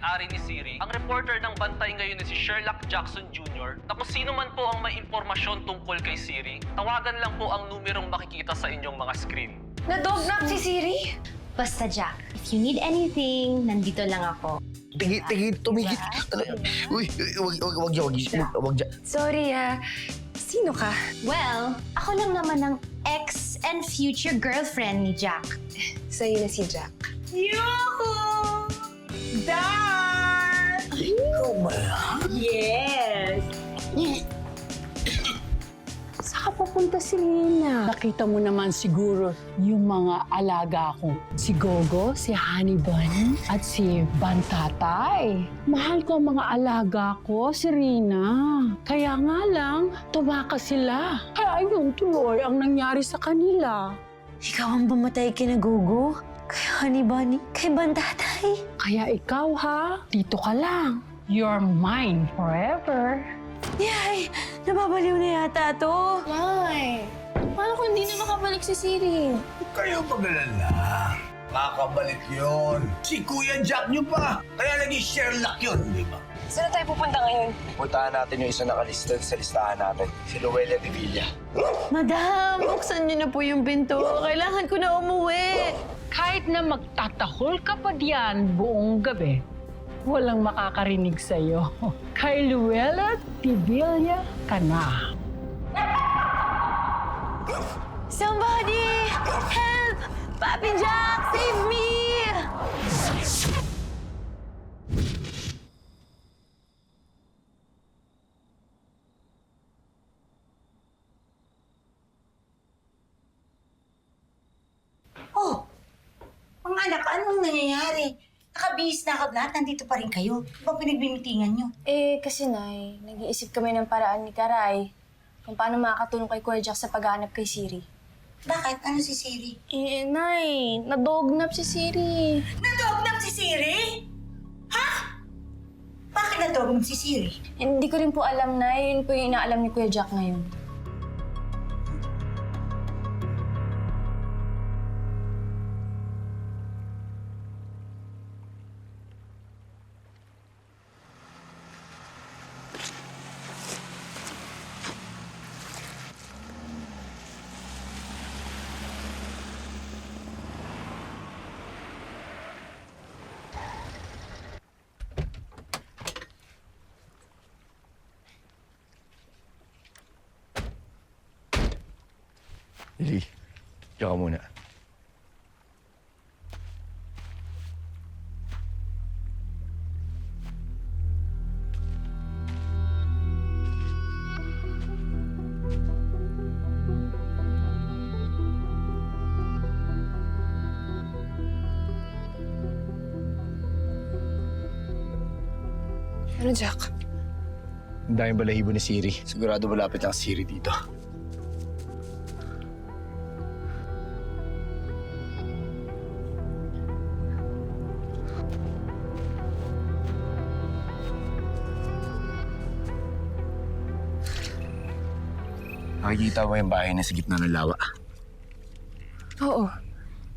may-ari ni Siri, ang reporter ng Bantay ngayon ay si Sherlock Jackson Jr. na kung sino man po ang may impormasyon tungkol kay Siri, tawagan lang po ang numerong makikita sa inyong mga screen. Na-dognap si Siri? Basta Jack, if you need anything, nandito lang ako. Tumigil. Uy, wag dyan. Sorry, sino ka? Well, ako lang naman ang ex and future girlfriend ni Jack. Sa'yo na si Jack. Yuhu! Dad! Ikaw ba? Yes! Saan ka papunta si Rina? Nakita mo naman siguro yung mga alaga ko. Si Gogo, si Honey Bunny, at si Bantatay. Mahal ko ang mga alaga ko, si Rina. Kaya nga lang, tumakas sila. Kaya ayun tuloy ang nangyari sa kanila. Ikaw ang bumatay kina Gogo? Kay Honey Bunny? Kay Bantatay? Kaya ikaw ha, dito ka lang. You're mine forever. Yay! Nababaliw na yata to. Nay, paano kung hindi na makabalik si Siri? Huwag kayo mag-alala. Makakabalik yun. Si Kuya Jack nyo pa. Kaya naging Sherlock yun, di ba? Saan tayo pupunta ngayon? Puntahan natin yung isa nakalista sa listahan natin. Si Noelia de Villa. Madam, buksan niyo na po yung pinto. Kailangan ko na umuwi. Kahit na magtatahol ka pa diyan buong gabi, walang makakarinig sa'yo. Kay Luella Tibilla ka na. Somebody! Help! Papi Jack! Save me! Oh! Mga anak, anong nangyayari? Nakabihis na ako lahat, nandito pa rin kayo. Ano bang pinagbimitingan nyo? Kasi Nay, nag-iisip kami ng paraan ni Karay kung paano makakatulong kay Kuya Jack sa paghahanap kay Siri. Bakit? Ano si Siri? Nay, nadognap si Siri. Nadognap si Siri? Ha? Bakit nadognap si Siri? Hindi ko rin po alam, Nay. Yun po yung inaalam ni Kuya Jack ngayon. Lily, diyan ka muna. Ano, Jack? Ang daming balahibo ni Siri. Sigurado malapit lang si Siri dito. Nakikita mo yung bahay na sa gitna ng lawa. Oo.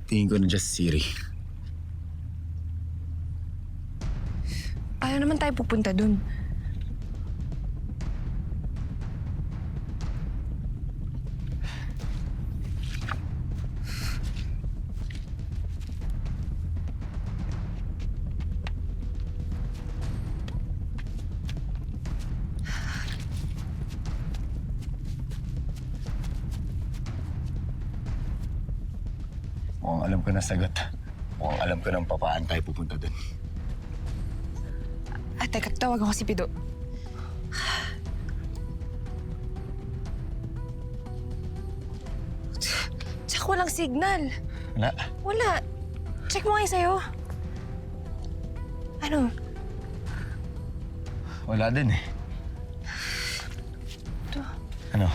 Tingin ko na just Siri. Paano naman tayo pupunta dun? Mukhang alam ko na sagot. Mukhang alam ko ng papaan tayo pupunta dun. Teka, tawagan ko si Pido. Jack, walang signal. Wala. Wala. Check mo nga yung sa'yo. Ano? Wala din eh. Ano?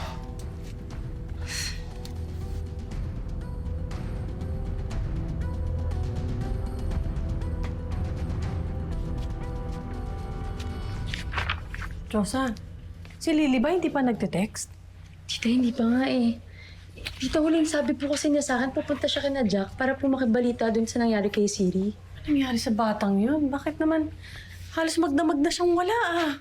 Rosa, si Lily ba hindi pa nagte-text? Tita, hindi pa nga eh. Tita, huling sabi po kasi niya sa akin, pupunta siya kina Jack para po makibalita dun sa nangyari kay Siri. Ano nangyari sa batang yun? Bakit naman Halos magdamag na siyang wala ah.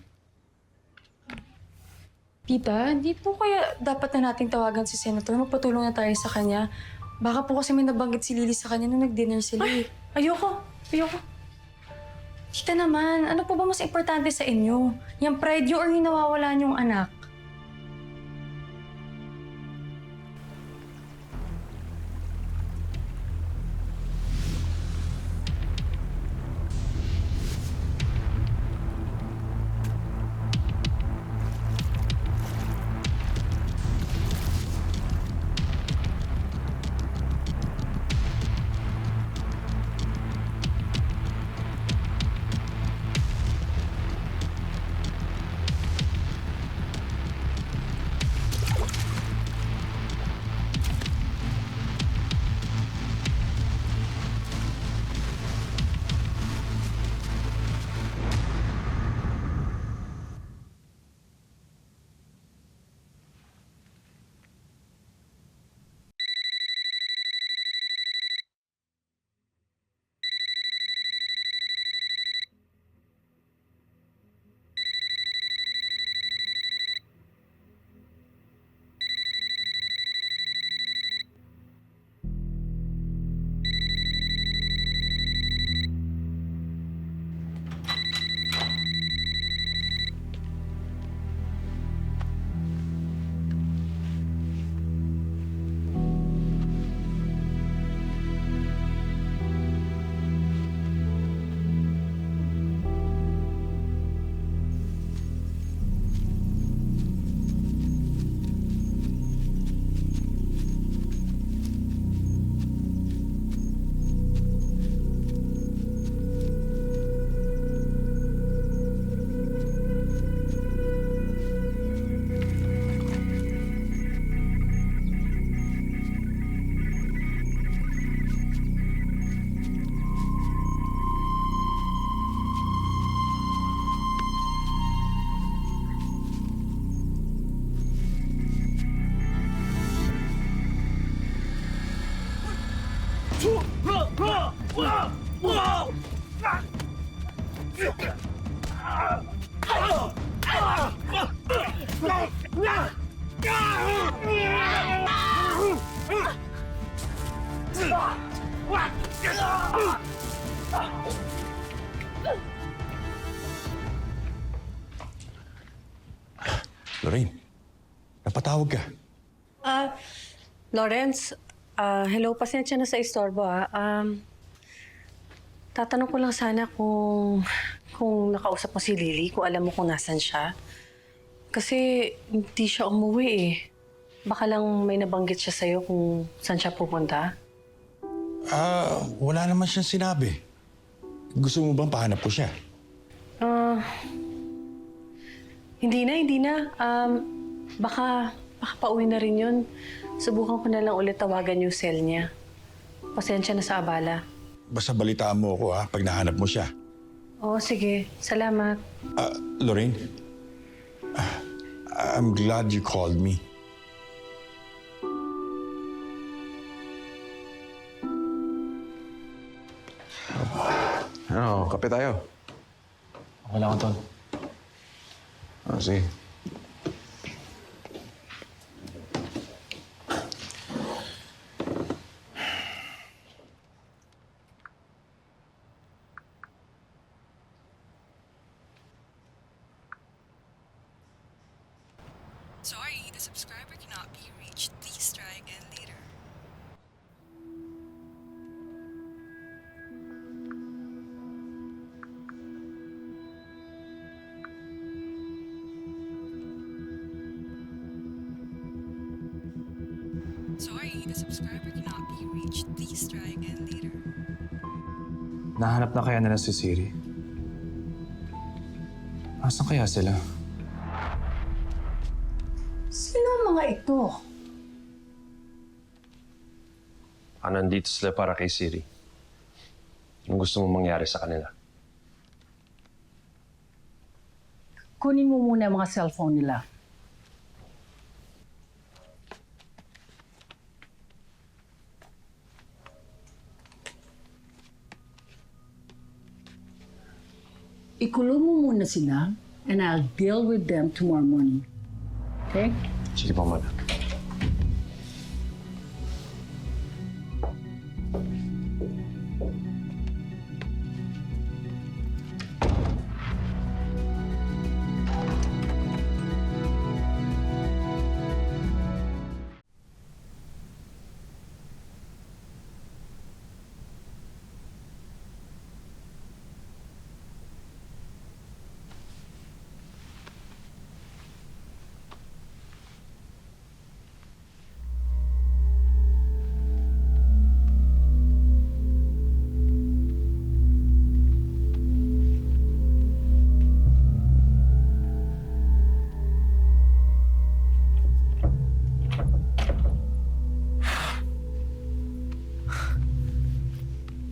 Tita, di po kaya dapat na nating tawagan si Senator? Magpatulong na tayo sa kanya. Baka po kasi may nabanggit si Lily sa kanya nung nag-dinner sila eh. Ayoko. Tita naman, ano po ba mas importante sa inyo? Yung pride niyo or yung nawawala niyong anak? Lorraine, napatawag ka. Lawrence, hello, pasensya na sa istorbo ah. Tatanong ko lang sana kung nakausap mo si Lily, kung alam mo kung nasan siya. Kasi hindi siya umuwi eh. Baka lang may nabanggit siya sa'yo kung saan siya pupunta. Wala naman siyang sinabi. Gusto mo bang pahanap ko siya? Hindi na. Baka pauwi na rin yun. Subukan ko na lang ulit tawagan yung cell niya. Pasensya na sa abala. Basta balitaan mo ako pag nahanap mo siya. Oo, sige. Salamat. Lorraine, I'm glad you called me. Ano, kape tayo? Wala ko, Tol. Sige. Sorry, the subscriber cannot be reached. Please try again later. Sorry, the subscriber cannot be reached. Please try again later. Nahanap na kaya nila si Siri? Asan kaya sila? Sino ang mga ito? Nandito sila para kay Siri. Anong gusto mong mangyari sa kanila? Kunin mo muna ang mga cellphone nila. ikulong mo muna sila and I'll deal with them tomorrow morning. Okay? Sige po, madam.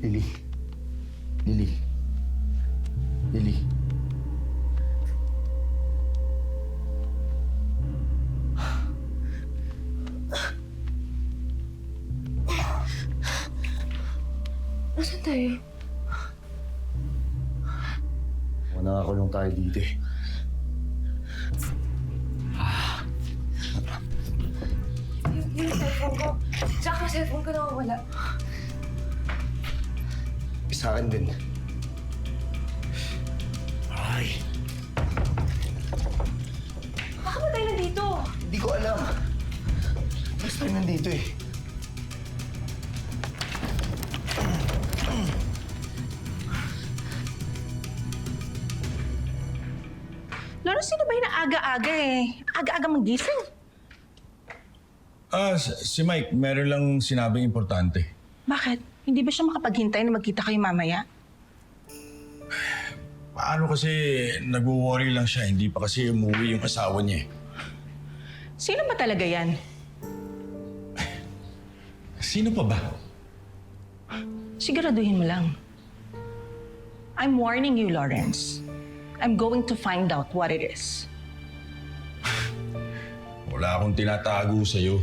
Lily. Lily. Lily. Nasaan tayo? Nakakulong tayo dito eh. Yung cellphone ko. Jack, yung cellphone ko nakawala. Sa akin din. Ay, Baka ba tayo nandito? hindi ko alam. Basta tayo nandito eh. Lawrence, sino ba yung aga-aga eh? Aga-aga magising. Si Mike, meron lang sinabing importante. Bakit? Hindi ba siya makapaghintay na magkita kayo mamaya? Paano kasi nag-worry lang siya, hindi pa kasi umuwi yung asawa niya eh. Sino ba talaga yan? Sino pa ba? Siguraduhin mo lang. I'm warning you, Lawrence. I'm going to find out what it is. Wala akong tinatago sa'yo.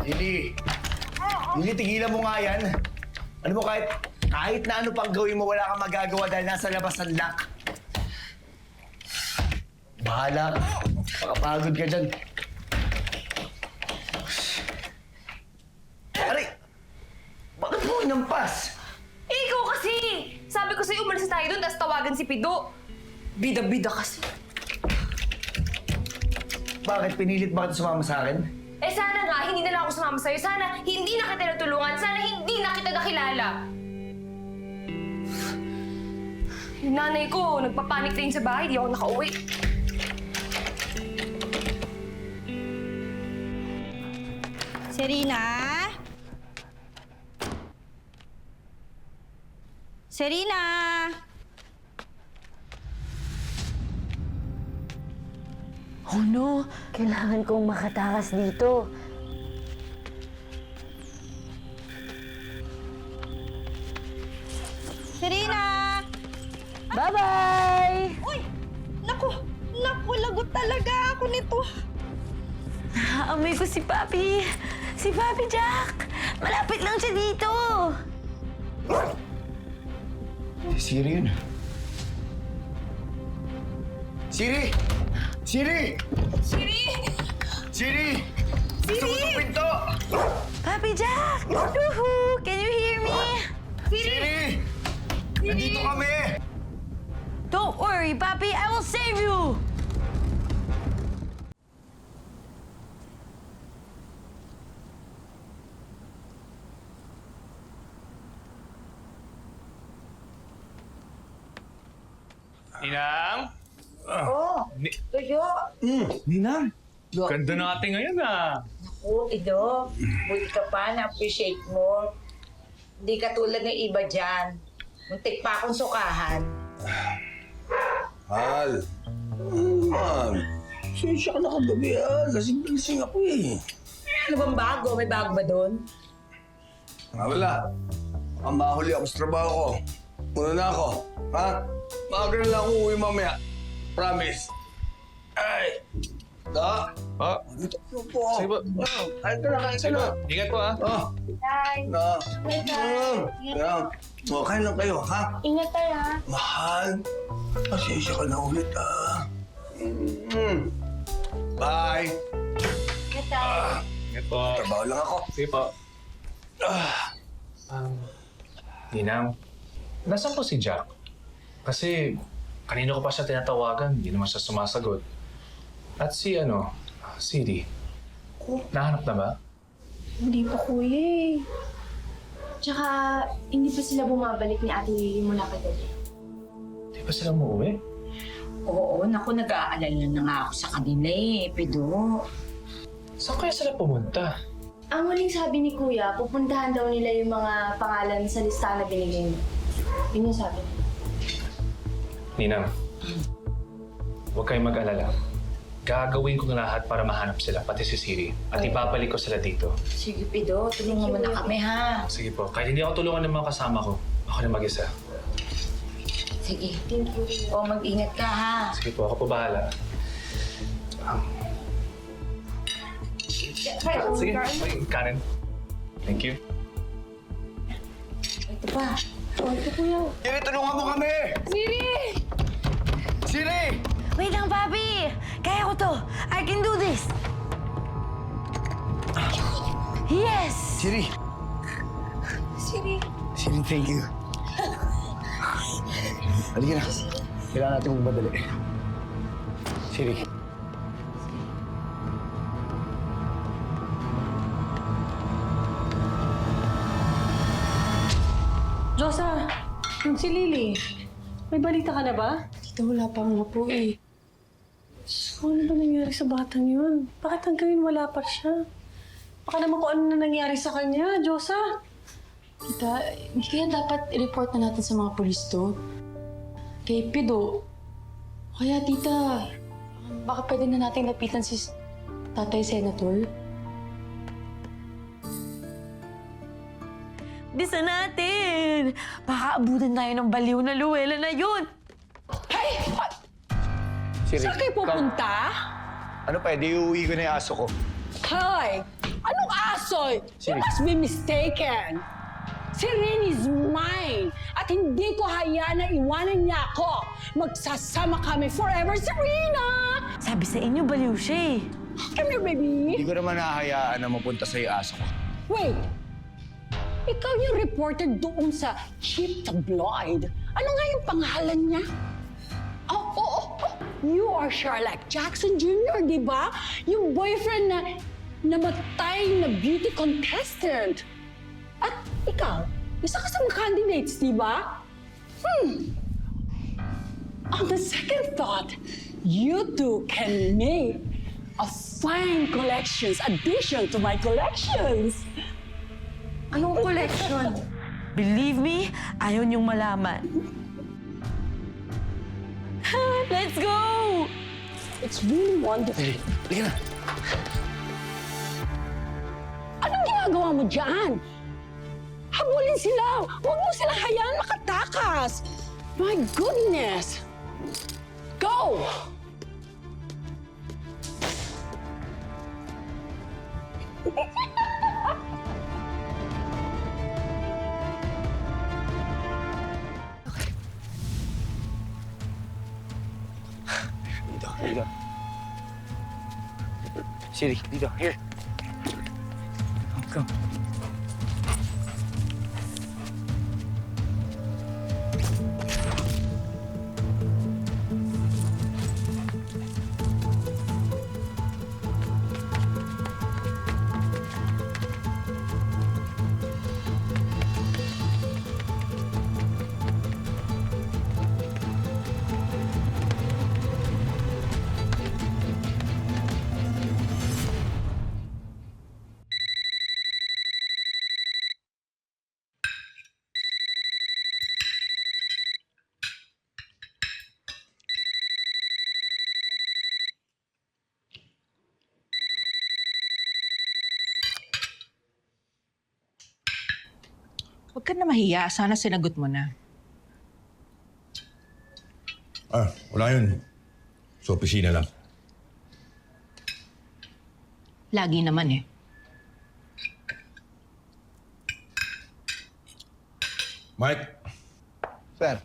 Lily! Lily, tigilan mo nga yan. Ano mo, kahit na ano pang gawin mo, wala kang magagawa dahil nasa labas ang lock. Bahala ka. Makapagod ka dyan. Aray! Bakit mo inampas? Ikaw kasi! Sabi ko sa'yo, umalis tayo doon, tapos tawagan si Pido. Bida-bida kasi. Bakit? Pinilit ba kita sumama sa akin? Eh sana nga, hindi na lang ako sumama sa'yo. Sana hindi na kita natulungan. Sana hindi na kita nakilala. Yung nanay ko, nagpapanik din sa bahay. Di ako nakauwi. Serena? Serena? Oh no! Kailangan kong makatakas dito. Serena! Bye-bye! Uy! Naku! Lagot talaga ako nito. Naamoy ko si Papi. Si Papi Jack. Malapit lang siya dito. Siri yun. Siri! Siri! Siri! Siri! Gusto mo itong pinto! Papi Jack! Woohoo! Can you hear me? Siri! Nandito kami! Don't worry, Papi. I will save you. Ninang? Tuyo! Ninang, Ganda natin ngayon ah. Naku, Ido. Buti ka pa, na-appreciate mo. Hindi ka tulad ng iba dyan. Muntik pa akong sukahan. Hal! Ma'am, sensya ka na kagabi lasing-lasing ako eh. Ano bang bago? May bago ba doon? Wala. Baka mahuli ako sa trabaho ko. Muna na ako. Ha? Maaga na lang ako uwi mamaya. Promise. Ay! Da! Pa, Dito po. sige po. Kain ka na, kain ka na. Ingat po ah. Na. Kain lang kayo, ha? Ingat tayo, ha? Mahal. Pasensya ka na ulit, Bye. Ingat tayo. Ingat po. Trabaho lang ako. Sige po. Ninang, nasaan po si Jack? Kasi kanina ko pa siya tinatawagan, hindi naman siya sumasagot. At si Siri, nahanap na ba? Hindi pa, kuya eh. Tsaka, hindi pa sila bumabalik ni Ate Lily mula kagabi. Di ba sila umuwi? Oo, naku, nag-aalala na nga ako sa kanila Pido. Saan kaya sila pumunta? Ang huling sabi ni Kuya, pupuntahan daw nila yung mga pangalan sa listahan na binigay niya. Yun yung sabi niya. Ninang, huwag kayong mag-alala. Gagawin ko ng lahat para mahanap sila, pati si Siri. At ipapalik ko sila dito. Sige, Pido, tulungan mo na kami, ha? Sige po, kahit hindi ako tulungan ng mga kasama ko, ako na mag-isa. Sige. Thank you. O, mag-ingat ka, ha? Sige po, ako po bahala. Sige, may kanin. Thank you. Ito pa. Siri, tulungan mo kami! Siri! Siri! Wait lang, Papi! Kaya ko to! I can do this! Yes! Siri! Siri, thank you. Halika na. Kailangan natin magmadali. Siri. Josa, yung si Lily, may balita ka na ba? Tita, wala pa nga po eh. So, ano ba nangyari sa batang yun? Bakit hanggang wala pa siya? Baka naman kung ano na nangyari sa kanya, Josa. Tita, hindi kaya dapat i-report na natin sa mga pulis to? Kay Pido. Kaya tita, baka pwede na natin lapitan si Tatay Senator. Bisa natin! Baka abutan tayo ng baliw na Luella na yun! Siri, Saan kayo pupunta? Ano pwede, iuwi ko na yung aso ko. Hoy! Anong aso? You Siri. must be mistaken. Si Rin is mine. At hindi ko hayaan na iwanan niya ako. Magsasama kami forever, Serena! Sabi sa inyo, baliw siya eh. Come here, baby. Hindi ko naman nahahayaan na mapunta sa iyo aso ko. Wait. Ikaw yung reporter doon sa Cheap Tabloid. Ano nga yung pangalan niya? Oh. You are Sherlock Jackson Jr., di ba? Yung boyfriend na namatay na beauty contestant. At ikaw, isa ka sa mga candidates, di ba? On the second thought, you two can make a fine addition to my collections. Anong collection? Believe me, ayaw niyong malaman. Let's go! It's really wonderful. Halika na. Anong ginagawa mo dyan? Habulin sila! Huwag mo silang hayaan makatakas! My goodness! Go! Dito. Siri, dito. Here. Come. Huwag ka na mahiya. Sana sinagot mo na. Wala yun. Sa opisina lang. Lagi naman eh. Mike, Sir.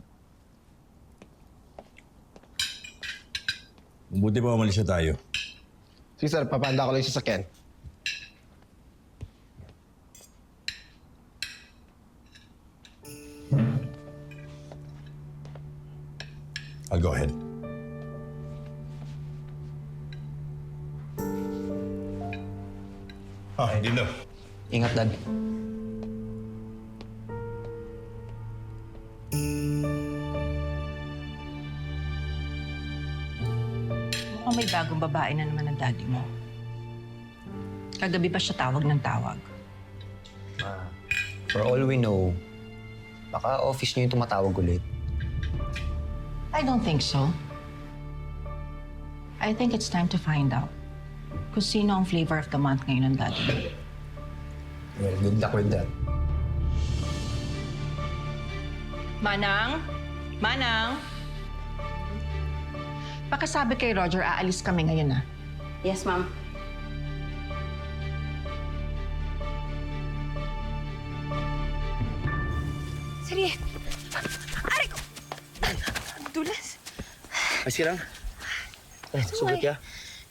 mabuti pa umalis na tayo. Sige sir, papanda ko lang yung sasakyan. I'll go ahead. Hindi na. Ingat, Dad. Mukhang may bagong babae na naman ang daddy mo. Kagabi pa siya tawag ng tawag. For all we know, baka office niyo yung tumatawag ulit. I don't think so. I think it's time to find out kung sino ang flavor of the month ngayon ng daddy mo. Well, good luck with that. Manang? Manang? Pakasabi kay Roger, aalis kami ngayon, Yes, ma'am. Sige. Aray ko! Dulas. Ay, sige lang. Sugat ka.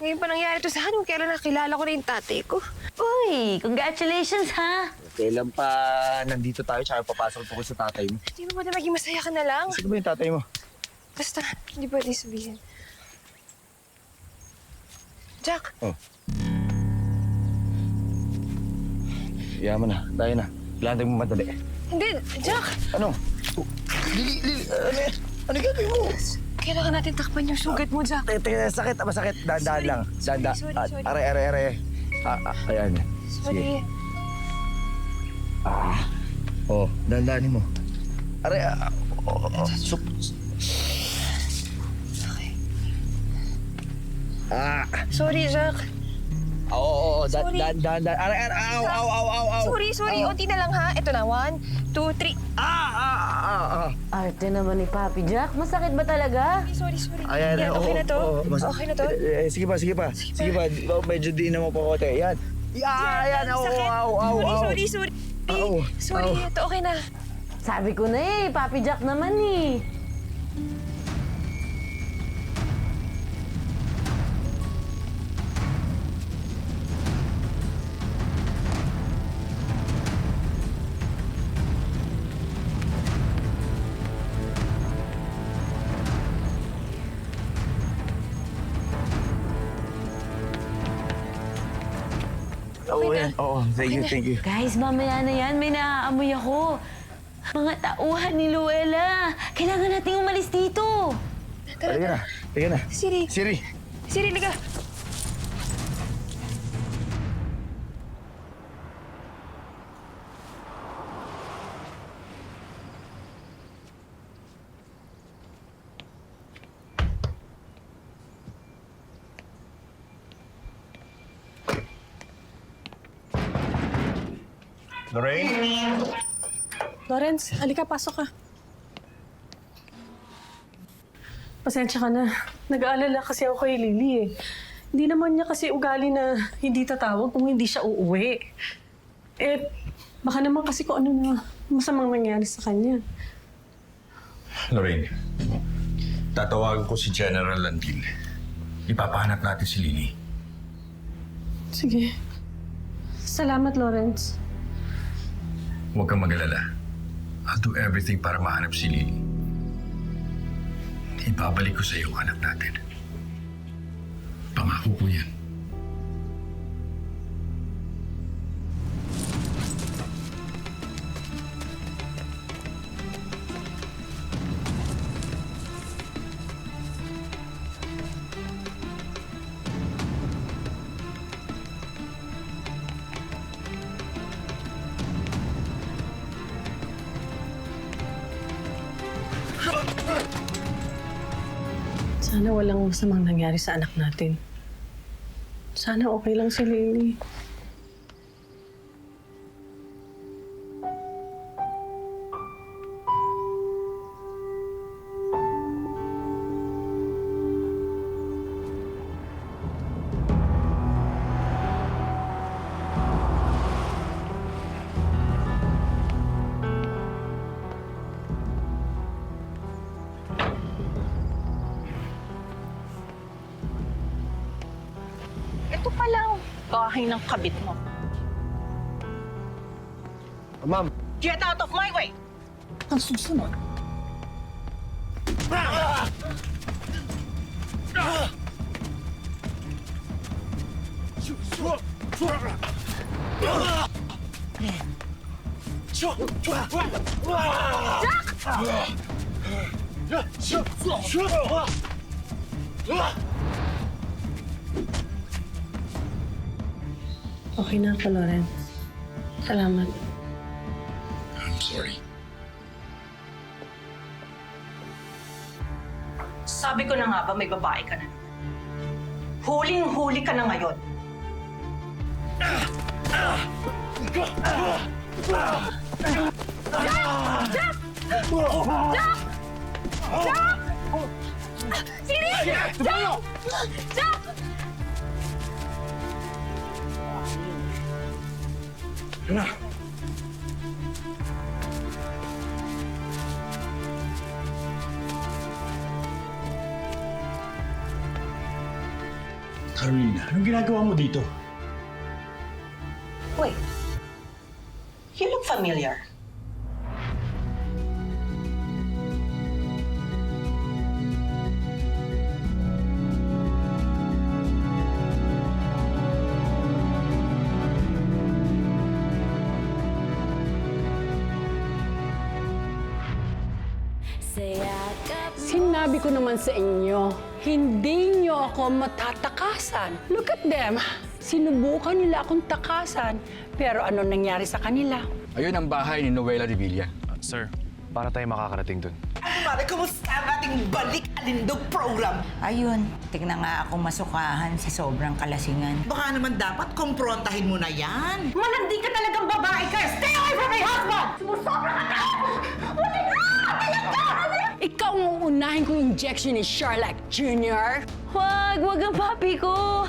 Ngayon pa nangyari to sa akin. Kailan nakilala ko na yung tatay ko. Uy, congratulations ha! Kailan pa nandito tayo tsaka papasok po ko sa tatay mo? Hindi mo pwede maging masaya ka na lang. Sino ba yung tatay mo? Basta, hindi pwede sabihin. Jack, Iyan mo na. Tayo na. Kailangan mo madali. hindi, Jack! Ano? Lili, ano gagawin mo? Kailangan natin takpan yung sugat mo, Jack. Teka, sakit, masakit. Dahan-dahan lang. Dahan-dahan. Sorry. Aray. Ayan. Sorry. Dahan-dahanin mo. Aray, Sorry, Jack. Oo, Sorry. dahan-dahan. Aray, aw. Sorry. Unti na lang, ha? Ito na. 1, 2, 3. Arte naman ni Papi Jack. Masakit ba talaga? Sorry. Ayan, Yan, okay na to? Okay na to? Sige pa. Medyo di na mo pa kote. Yan. Ayan, Sakit. Sorry. Sorry, Aw. ito okay na. Sabi ko na Papi Jack naman Thank you. Guys, mamaya na yan. May naaamoy ako. Mga tauhan ni Luella. Kailangan nating umalis dito. Halika na. Siri, liga. Lorraine? Lawrence, halika, pasok ka. Pasensya ka na. Nag-aalala kasi ako kay Lily eh. Hindi naman niya kasi ugali na hindi tatawag kung hindi siya uuwi. Eh, baka naman kasi kung ano na masamang nangyari sa kanya. Lorraine, tatawagan ko si General Landil. Ipapahanap natin si Lily. Sige. Salamat, Lawrence. Huwag kang mag-alala. I'll do everything para mahanap si Lily. Ibabalik ko sa iyo ang anak natin. Pangako ko yan. Sana walang masamang nangyari sa anak natin. Sana okay lang si Lily. bahay ng kabit mo. Ma'am, Get out of my way! Ang susunod. Okay na ako, Loren. Salamat. I'm sorry. Sabi ko na nga ba may babae ka na? Huling-huli ka na ngayon. Carolina, anong ginagawa mo dito? Wait. You look familiar. Sinabi ko naman sa inyo, hindi niyo ako matatakasan. Look at them. Sinubukan nila akong takasan, pero ano nangyari sa kanila? Ayun ang bahay ni Noela Revilla. Sir, para tayo makakarating dun. Mare, kumusta ang ating balik alindog program? Ayun, tignan nga ako masukahan sa sobrang kalasingan. Baka naman dapat kumprontahin mo na yan. Malandi ka talagang babae ka! Stay away from my husband! Sumusobra ka na! Ikaw ang unahin kong injection ni Sherlock Jr. Wag ang papi ko.